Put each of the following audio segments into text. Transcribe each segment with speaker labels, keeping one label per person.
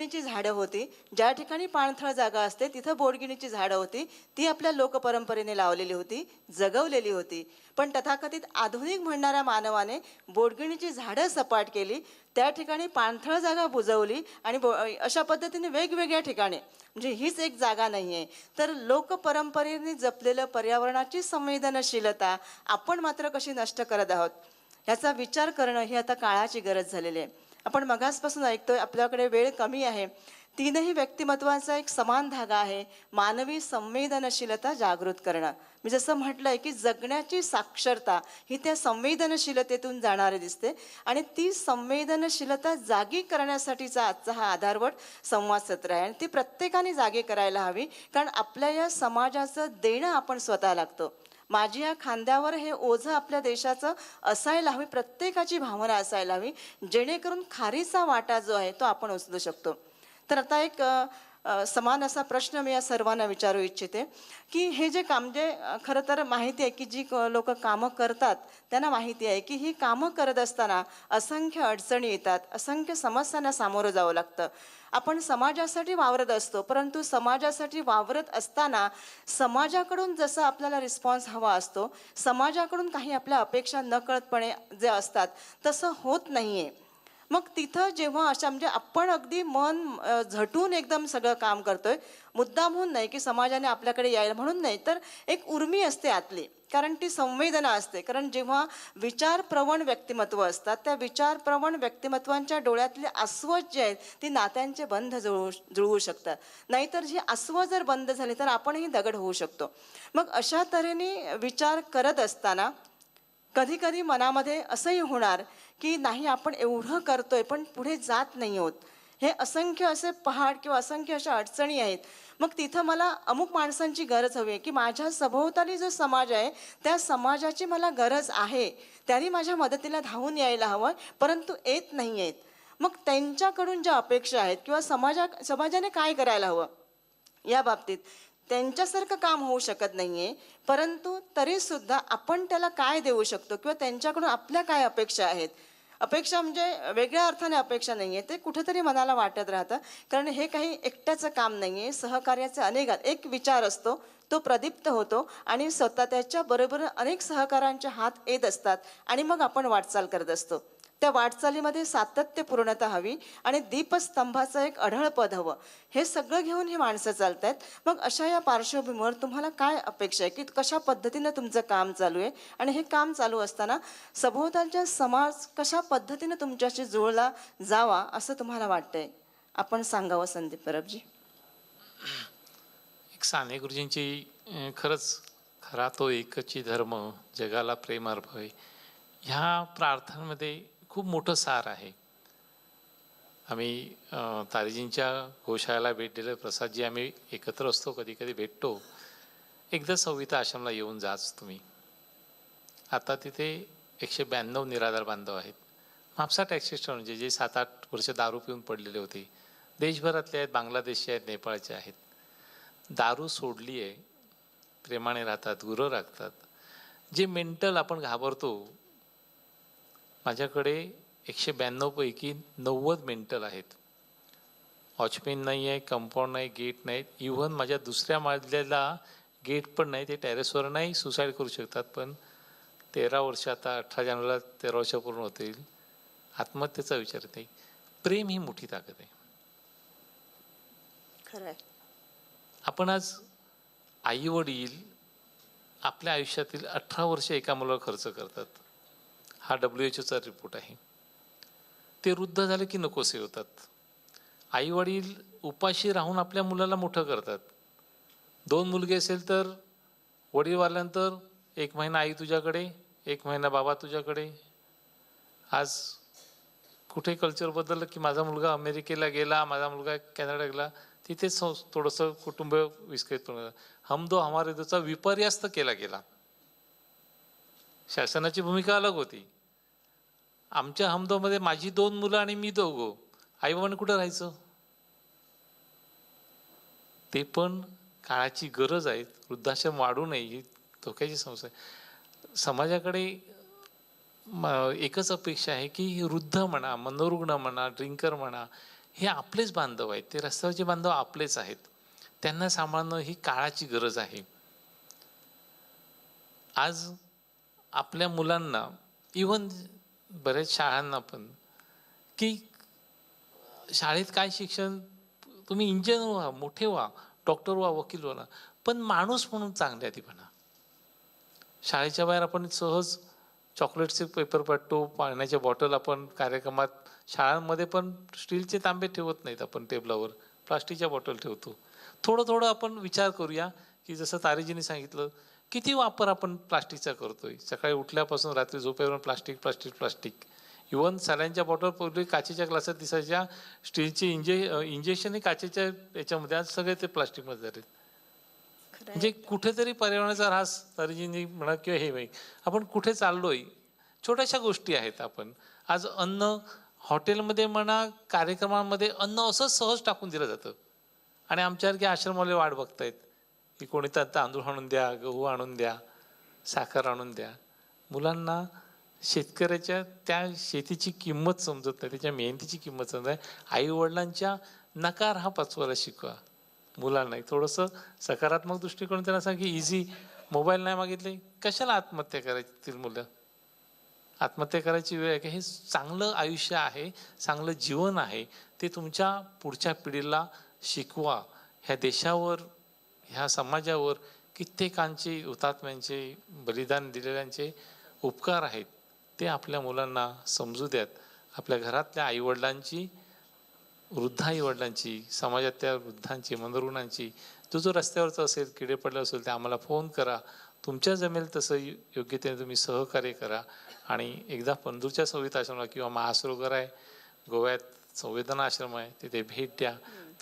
Speaker 1: बोडगिणीची झाडं होती. ज्या ठिकाणी पाणथळ जागा असते तिथं बोडगिणीची झाडं होती. ती आपल्या लोकपरंपरेने लावलेली होती, जगवलेली होती. पण तथाकथित आधुनिक म्हणणाऱ्या मानवाने बोडगिणीची झाडं सपाट केली, त्या ठिकाणी पाणथळ जागा बुजवली आणि अशा पद्धतीने वेगवेगळ्या ठिकाणी, म्हणजे हीच एक जागा नाही आहे. तर लोकपरंपरेने जपलेलं पर्यावरणाची संवेदनशीलता आपण मात्र कशी नष्ट करत आहोत, ह्याचा विचार करणं ही आता काळाची गरज झालेली आहे. आपण मगासपासून ऐकतोय, आपल्याकडे वेळ कमी आहे. तीनही व्यक्तिमत्वाचा एक समान धागा आहे, मानवी संवेदनशीलता जागृत करणं. मी जसं म्हटलंय की जगण्याची साक्षरता ही त्या संवेदनशीलतेतून जाणारी दिसते आणि ती संवेदनशीलता जागी करण्यासाठीचा आजचा हा आधारवट संवाद सत्र आहे आणि ती प्रत्येकाने जागी करायला हवी. कारण आपल्या या समाजाचं देणं आपण स्वतः लागतो. माझी या खांद्यावर हे ओझं आपल्या देशाचं असायला हवी, प्रत्येकाची भावना असायला हवी, जेणेकरून खारीचा वाटा जो आहे तो आपण उचलू शकतो. तर आता एक समान असा प्रश्न मी या सर्वांना विचारू इच्छिते की हे जे काम, जे खरं तर माहिती आहे की जी लोक कामं करतात त्यांना माहिती आहे की ही कामं करत असताना असंख्य अडचणी येतात, असंख्य समस्यांना सामोरं जावं लागतं. आपण समाजासाठी वावरत असतो, परंतु समाजासाठी वावरत असताना समाजाकडून जसं आपल्याला रिस्पॉन्स हवा असतो, समाजाकडून काही आपल्या अपेक्षा नकळतपणे जे असतात तसं होत नाही आहे. मग तिथं जेव्हा अशा, म्हणजे आपण अगदी मन झटून एकदम सगळं काम करतोय, मुद्दामहून नाही की समाजाने आपल्याकडे यायला म्हणून नाही, तर एक उर्मी असते आतली, कारण ती संवेदना असते. कारण जेव्हा विचारप्रवण व्यक्तिमत्व असतात, त्या विचारप्रवण व्यक्तिमत्वांच्या डोळ्यातले अस्व जे आहेत ती नात्यांचे बंध जुळवू शकतात. नाहीतर जी अस्व जर बंद झाली तर आपणही दगड होऊ शकतो. मग अशा तऱ्हेने विचार करत असताना कधी कधी मनामध्ये असंही होणार की नाही, आपण एवढं करतोय पण पुढे जात नाही आहोत, हे असंख्य असे पहाड किंवा असंख्य अशा अडचणी आहेत. मग तिथं मला अमुक माणसांची गरज हवी आहे की माझ्या सभोवताली जो समाज आहे त्या समाजाची मला गरज आहे, त्यांनी माझ्या मदतीला धावून यायला हवं, परंतु येत नाही आहेत. मग त्यांच्याकडून ज्या अपेक्षा आहेत किंवा समाजाने काय करायला हवं या बाबतीत, त्यांच्यासारखं काम होऊ शकत नाही आहे, परंतु तरीसुद्धा आपण त्याला काय देऊ शकतो किंवा त्यांच्याकडून आपल्या काय अपेक्षा आहेत. अपेक्षा म्हणजे वेगळ्या अर्थाने अपेक्षा नाही आहे, ते कुठेतरी मनाला वाटत राहतं. कारण हे काही एकट्याचं काम नाही आहे, सहकार्याचे अनेक, एक विचार असतो तो प्रदीप्त होतो आणि स्वतः त्याच्याबरोबर अनेक सहकाऱ्यांचे हात येत असतात आणि मग आपण वाटचाल करत असतो. त्या वाटचालीमध्ये सातत्यपूर्णता हवी आणि दीपस्तंभाचं एक अढळ पद हवं. हे सगळं घेऊन ही माणसं चालत आहेत. मग अशा या पार्श्वभूमीवर तुम्हाला काय अपेक्षा आहे की कशा पद्धतीनं तुमचं काम चालू आहे आणि हे काम चालू असताना सभोवतालचा समाज कशा पद्धतीनं तुमच्याशी जुळला जावा असं तुम्हाला वाटतंय, आपण सांगावं संदीप परबजी.
Speaker 2: एक साने गुरुजींची खरंच खरा तो एकची धर्म जगाला प्रेम अर्भावे, ह्या प्रार्थनांमध्ये खूप मोठं सार आहे. आम्ही तारीजींच्या गोशाळेला भेट दिलं, प्रसादजी आम्ही एकत्र असतो, कधी कधी भेटतो. एकदा सविता आश्रमला येऊन जाच तुम्ही. आता तिथे 192 निराधार बांधव आहेत. म्हापसा टॅक्सी म्हणजे जे 7-8 वर्ष दारू पिऊन पडलेले होते, देशभरातले आहेत, बांगलादेशचे आहेत, नेपाळचे आहेत. दारू सोडली आहे, प्रेमाने राहतात, गुरं राखतात. जे मेंटल आपण घाबरतो, माझ्याकडे 192 पैकी 90 मेंटल आहेत. वॉचमॅन नाही आहे, कंपाऊंड नाही, गेट नाहीत. इव्हन माझ्या दुसऱ्या मजल्याला गेट पण नाही, ते टेरेसवर नाही, सुसाईड करू शकतात. पण 13 वर्ष, आता 18 जानेवारीला 13 वर्ष पूर्ण होतील, आत्महत्येचा विचार नाही. प्रेम ही मोठी ताकद आहे.
Speaker 1: खरं आहे.
Speaker 2: आपण आज आई वडील आपल्या आयुष्यातील 18 वर्ष एका मुलावर खर्च करतात. हा WHO रिपोर्ट आहे. ते वृद्ध झाले की नकोसे होतात. आई वडील उपाशी राहून आपल्या मुलाला मोठं करतात. 2 मुलगे असेल तर वडील वारल्यानंतर 1 महिना आई तुझ्याकडे, 1 महिना बाबा तुझ्याकडे. आज कुठे कल्चर बदललं की माझा मुलगा अमेरिकेला गेला, माझा मुलगा कॅनडा गेला, तिथेच थोडंसं कुटुंब विस्कळीत. हम दो हमारे दोचा विपर्यास्त केला गेला. शासनाची भूमिका अलग होती. आमच्या हमदोमध्ये माझी 2 मुलं आणि मी 2. आईबाबांनी कुठं राहायचं? ते पण काळाची गरज आहे. वृद्धाश्रम वाढू नये ही धोक्याची समस्या आहे. समाजाकडे एकच अपेक्षा आहे की वृद्ध म्हणा, मनोरुग्ण म्हणा, ड्रिंकर म्हणा, हे आपलेच बांधव आहेत, ते रस्त्यावरचे बांधव आपलेच आहेत. त्यांना सांभाळणं ही काळाची गरज आहे. आज आपल्या मुलांना, इवन बऱ्याच शाळांना पण, की शाळेत काय शिक्षण, तुम्ही इंजिनियर व्हा, मोठे व्हा, डॉक्टर व्हा, वकील व्हा, पण माणूस म्हणून चांगले आधी बना. शाळेच्या बाहेर आपण सहज चॉकलेटचे पेपर पाठवतो, पाण्याच्या बॉटल आपण कार्यक्रमात, शाळांमध्ये पण स्टीलचे तांबे ठेवत नाहीत आपण टेबलावर, प्लास्टिकच्या बॉटल ठेवतो. थोडं थोडं आपण विचार करूया की जसं तारीजीने सांगितलं, किती वापर आपण प्लास्टिकचा करतोय. सकाळी उठल्यापासून रात्री झोपेपर्यंत प्लास्टिक प्लास्टिक प्लास्टिक. इवन सलाईनच्या बॉटल पूर्वी काचेच्या ग्लासात दिसायच्या, स्टीलचे इंजेक्शन हे काचेच्या याच्यामध्ये, आज सगळे ते प्लास्टिकमध्ये झाले. म्हणजे कुठेतरी पर्यावरणाचा ऱ्हास, तारीजींनी म्हणा किंवा हे बाई, आपण कुठे चाललोय, छोट्याशा गोष्टी आहेत. आपण आज अन्न हॉटेलमध्ये म्हणा, कार्यक्रमांमध्ये अन्न असंच सहज टाकून दिलं जातं आणि आमच्यासारखे आश्रमवाले वाट बघतायत की कोणी तांदूळ आणून द्या, गहू आणून द्या, साखर आणून द्या. मुलांना शेतकऱ्याच्या त्या शेतीची किंमत समजत नाही, त्याच्या मेहनतीची किंमत समजत नाही. आई वडिलांच्या नकार हा पचवायला शिकवा मुलांना. थोडंसं सकारात्मक दृष्टिकोन त्यांना सांग की इझी, मोबाईल नाही मागितले कशाला आत्महत्या करायची मुलं. आत्महत्या करायची वेळ आहे की हे चांगलं आयुष्य आहे, चांगलं जीवन आहे, ते तुमच्या पुढच्या पिढीला शिकवा. ह्या देशावर, ह्या समाजावर कित्येकांचे, हुतात्म्यांचे, बलिदान दिलेल्यांचे उपकार आहेत, ते आपल्या मुलांना समजू द्यात. आपल्या घरातल्या आईवडिलांची, वृद्ध आईवडिलांची, समाजातल्या वृद्धांची, मनोरुग्णांची, जो रस्त्यावरचा असेल, किडे पडले असेल, ते आम्हाला फोन करा. तुमच्या जमेल तसं योग्यतेने तुम्ही सहकार्य करा. आणि एकदा पंढूरच्या संवेद आश्रमाला किंवा महासरोवर आहे गोव्यात, संवेदना आश्रम आहे, तिथे भेट द्या.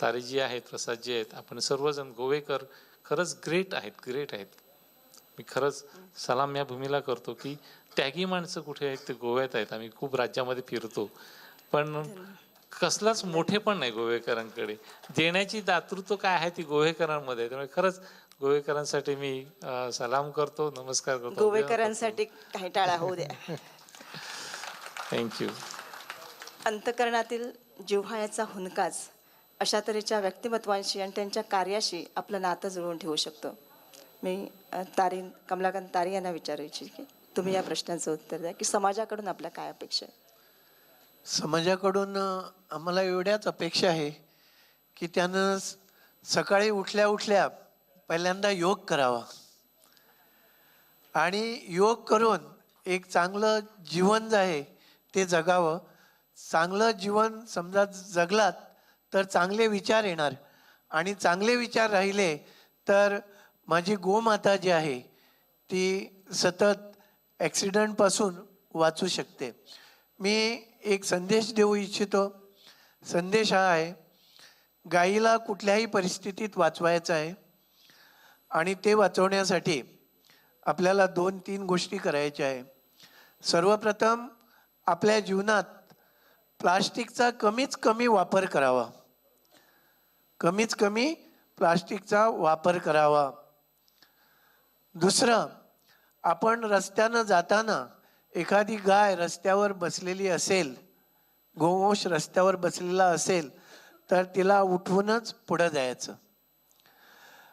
Speaker 2: तारीजी आहेत, प्रसादजी आहेत, आपण सर्वजण गोवेकर खरंच ग्रेट आहेत, ग्रेट आहेत. मी खरंच सलाम या भूमीला करतो की त्यागी माणसं कुठे आहेत, ते गोव्यात आहेत. आम्ही खूप राज्यामध्ये फिरतो, पण कसलाच मोठे पण नाही गोवेकरांकडे. देण्याची दातृत्व काय आहे ती गोवेकरांमध्ये. त्यामुळे खरंच गोवेकरांसाठी मी सलाम करतो, नमस्कार करतो.
Speaker 1: गोवेकरांसाठी काही टाळा होऊ द्या.
Speaker 2: थँक्यू.
Speaker 1: अंतकरणातील जिव्हाळ्याचा हुंदकाच अशा तऱ्हेच्या व्यक्तिमत्वांशी आणि त्यांच्या कार्याशी आपलं नातं जुळवून ठेवू शकतो. मी कमलाकांत तारी यांना विचारू इच्छिते की तुम्ही या प्रश्नाचं उत्तर द्या की समाजाकडून आपल्या काय अपेक्षा आहे.
Speaker 3: समाजाकडून आम्हाला एवढ्याच अपेक्षा आहे की त्यानं सकाळी उठल्या उठल्या पहिल्यांदा योग करावा आणि योग करून एक चांगलं जीवन जे आहे ते जगावं. चांगलं जीवन समजा जगलात तर चांगले विचार येणार आणि चांगले विचार राहिले तर माझी गोमाता जी आहे ती सतत ॲक्सिडेंटपासून वाचू शकते. मी एक संदेश देऊ इच्छितो. संदेश हा आहे, गाईला कुठल्याही परिस्थितीत वाचवायचं आहे आणि ते वाचवण्यासाठी आपल्याला 2-3 गोष्टी करायच्या आहे. सर्वप्रथम आपल्या जीवनात प्लास्टिकचा कमीत कमी वापर करावा, कमीत कमी प्लास्टिकचा वापर करावा. दुसरं, आपण रस्त्यानं जाताना एखादी गाय रस्त्यावर बसलेली असेल, गोवंश रस्त्यावर बसलेला असेल तर तिला उठवूनच पुढं जायचं.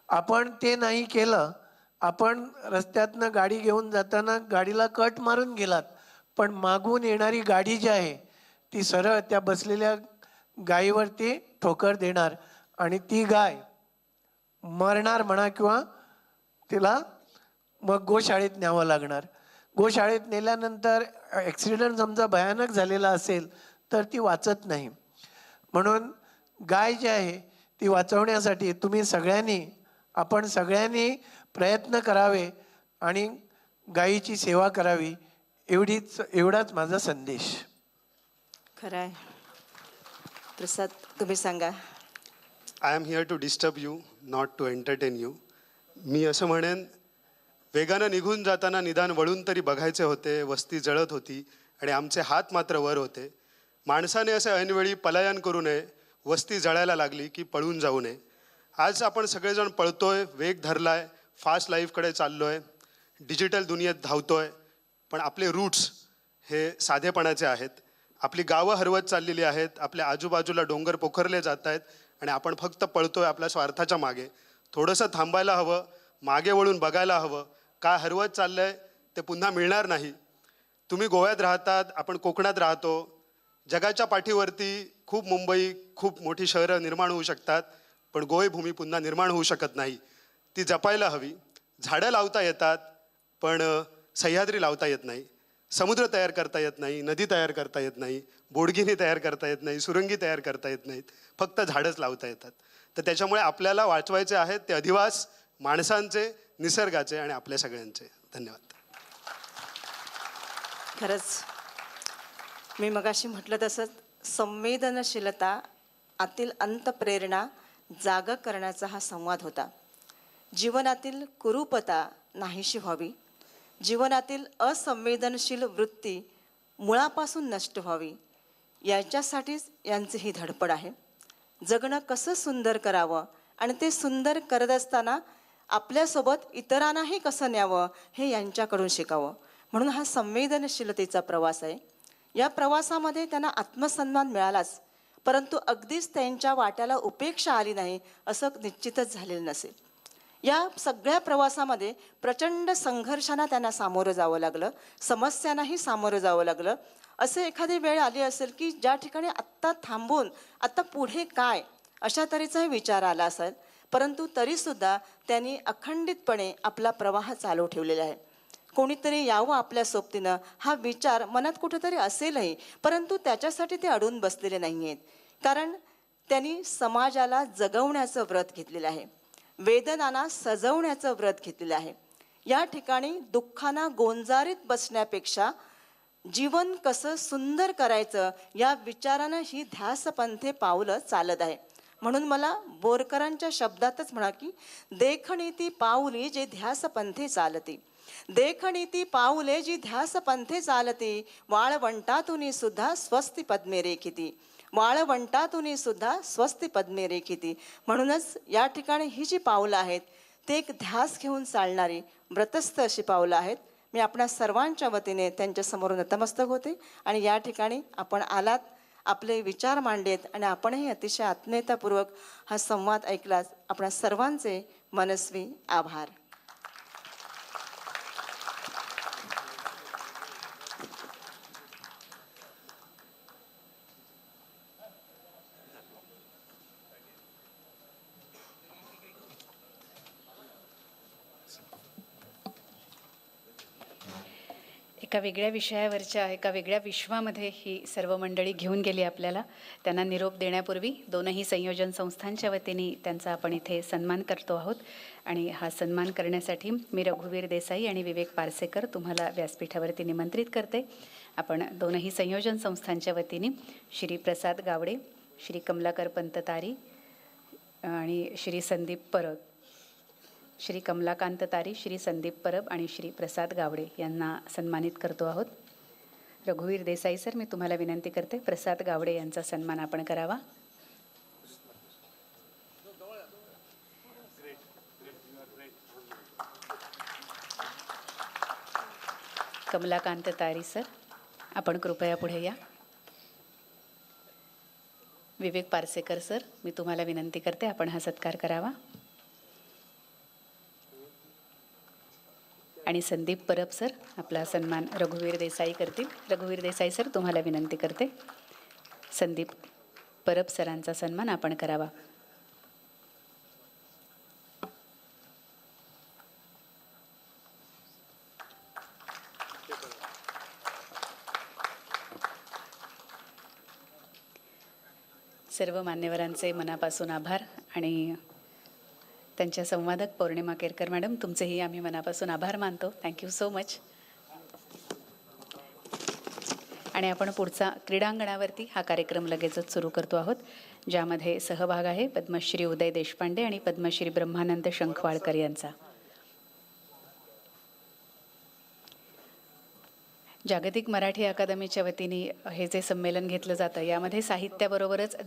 Speaker 3: आपण ते नाही केलं, आपण रस्त्यातनं गाडी घेऊन जाताना गाडीला कट मारून गेलात, पण मागून येणारी गाडी जी आहे ती सरळ त्या बसलेल्या गायीवरती ठोकर देणार आणि ती गाय मरणार म्हणा किंवा तिला मग गोशाळेत न्यावं लागणार. गोशाळेत नेल्यानंतर ॲक्सिडेंट समजा भयानक झालेला असेल तर ती वाचत नाही. म्हणून गाय जी आहे ती वाचवण्यासाठी आपण सगळ्यांनी प्रयत्न करावे आणि गायीची सेवा करावी. एवढाच माझा संदेश.
Speaker 1: खरं आहे. प्रसाद, तुम्ही सांगा.
Speaker 4: I am here to disturb you, not to entertain you. मी असं म्हणेन, वेगानं निघून जाताना निदान वळून तरी बघायचे होते. वस्ती जळत होती आणि आमचे हात मात्र वर होते. माणसाने असे ऐनवेळी पलायन करू नये. वस्ती जळायला लागली की पळून जाऊ नये. आज आपण सगळेजण पळतोय, वेग धरलाय, फास्ट लाईफकडे चाललोय, डिजिटल दुनियेत धावतोय, पण आपले रूट्स हे साधेपणाचे आहेत. आपली गावं हरवत चाललेली आहेत, आपल्या आजूबाजूला डोंगर पोखरले जात आहेत आणि आपण फक्त पळतोय आपल्या स्वार्थाच्या मागे. थोडंसं थांबायला हवं, मागे वळून बघायला हवं. काय हरवत चाललंय ते पुन्हा मिळणार नाही. तुम्ही गोव्यात राहतात, आपण कोकणात राहतो. जगाच्या पाठीवरती खूप मुंबई, खूप मोठी शहरं निर्माण होऊ शकतात, पण गोई भूमी पुन्हा निर्माण होऊ शकत नाही. ती जपायला हवी. झाडं लावता येतात, पण सह्याद्री लावता येत नाही. समुद्र तयार करता येत नाही, नदी तयार करता येत नाही, बोडगिनी तयार करता येत नाही, सुरंगी तयार करता येत नाहीत. फक्त झाडंच लावता येतात. तर त्याच्यामुळे आपल्याला वाचवायचे आहेत ते अधिवास माणसांचे, निसर्गाचे आणि आपल्या सगळ्यांचे. धन्यवाद.
Speaker 1: खरंच मी मगाशी म्हटलं तसंच संवेदनशीलता आतील अंतप्रेरणा जागा करण्याचा हा संवाद होता. जीवनातील कुरूपता नाहीशी व्हावी, जीवनातील असंवेदनशील वृत्ती मुळापासून नष्ट व्हावी, याच्यासाठीच यांची ही धडपड आहे. जगणं कसं सुंदर करावं आणि ते सुंदर करत असताना आपल्यासोबत इतरांनाही कसं न्यावं हे यांच्याकडून शिकावं. म्हणून हा संवेदनशीलतेचा प्रवास आहे. या प्रवासामध्ये त्यांना आत्मसन्मान मिळालाच, परंतु अगदीच त्यांच्या वाट्याला उपेक्षा आली नाही असं निश्चितच झालेलं नसेल. या सगळ्या प्रवासामध्ये प्रचंड संघर्षांना त्यांना सामोरं जावं लागलं, समस्यांनाही सामोरं जावं लागलं. असे एखादी वेळ आली असेल की ज्या ठिकाणी आत्ता थांबून आता पुढे काय अशा तऱ्हेचाही विचार आला असेल, परंतु तरीसुद्धा त्यांनी अखंडितपणे आपला प्रवाह चालू ठेवलेला आहे. कोणीतरी यावं आपल्या सोबतीनं हा विचार मनात कुठेतरी असेलही, परंतु त्याच्यासाठी ते अडून बसलेले नाही आहेत. कारण त्यांनी समाजाला जगवण्याचं व्रत घेतलेलं आहे, वेदनांना सजवण्याचं व्रत घेतलेलं आहे. या ठिकाणी दुःखांना गोंजारीत बसण्यापेक्षा जीवन कसं सुंदर करायचं या विचारानं ही ध्यासपंथे पावलं चालत आहे. म्हणून मला बोरकरांच्या शब्दातच म्हणा की देखणी ती पाऊले जे ध्यासपंथे चालती, देखणी ती पाऊले जी ध्यासपंथे चालती, वाळवंटातून सुद्धा स्वस्ती पद्मे रेखिती, वाळवंटातून सुद्धा स्वस्ती पद्मे रेखिती. म्हणूनच या ठिकाणी ही जी पावलं आहेत ते एक ध्यास घेऊन चालणारी व्रतस्थ अशी पावलं आहेत. मी आपणा सर्वांच्या वतीने त्यांच्यासमोर नतमस्तक होते आणि या ठिकाणी आपण आलात, आपले विचार मांडलेत आणि आपणही अतिशय आत्मीयतापूर्वक हा संवाद ऐकलात. आपणा सर्वांचे मनस्वी आभार.
Speaker 5: एका वेगळ्या विषयावरच्या एका वेगळ्या विश्वामध्ये ही सर्व मंडळी घेऊन गेली आपल्याला. त्यांना निरोप देण्यापूर्वी दोनही संयोजन संस्थांच्या वतीने त्यांचा आपण इथे सन्मान करतो आहोत आणि हा सन्मान करण्यासाठी मी रघुवीर देसाई आणि विवेक पारसेकर तुम्हाला व्यासपीठावरती निमंत्रित करते. आपण दोनही संयोजन संस्थांच्या वतीने श्री प्रसाद गावडे, श्री कमलाकर पंत तारी आणि श्री संदीप परब, श्री कमलाकांत तारी, श्री संदीप परब आणि श्री प्रसाद गावडे यांना सन्मानित करतो आहोत. रघुवीर देसाई सर, मी तुम्हाला विनंती करते प्रसाद गावडे यांचा सन्मान आपण करावा. कमलाकांत तारी सर, आपण कृपया पुढे या. विवेक पारसेकर सर, मी तुम्हाला विनंती करते आपण हा सत्कार करावा. आणि संदीप परब सर, आपला सन्मान रघुवीर देसाई करतील. रघुवीर देसाई सर, तुम्हाला विनंती करते संदीप परब सरांचा सन्मान आपण करावा. सर्व मान्यवरांचे मनापासून आभार आणि त्यांच्या संवादक पौर्णिमा केरकर मॅडम, तुमचेही आम्ही मनापासून आभार मानतो. Thank you so much. आणि आपण पुढचा क्रीडांगणावरती हा कार्यक्रम लगेचच सुरू करतो आहोत, ज्यामध्ये सहभाग आहे पद्मश्री उदय देशपांडे आणि पद्मश्री ब्रह्मानंद शंखवाळकर यांचा. जागतिक मराठी अकादमीच्या वतीने हे जे संमेलन घेतलं जातं यामध्ये साहित्याबरोबरच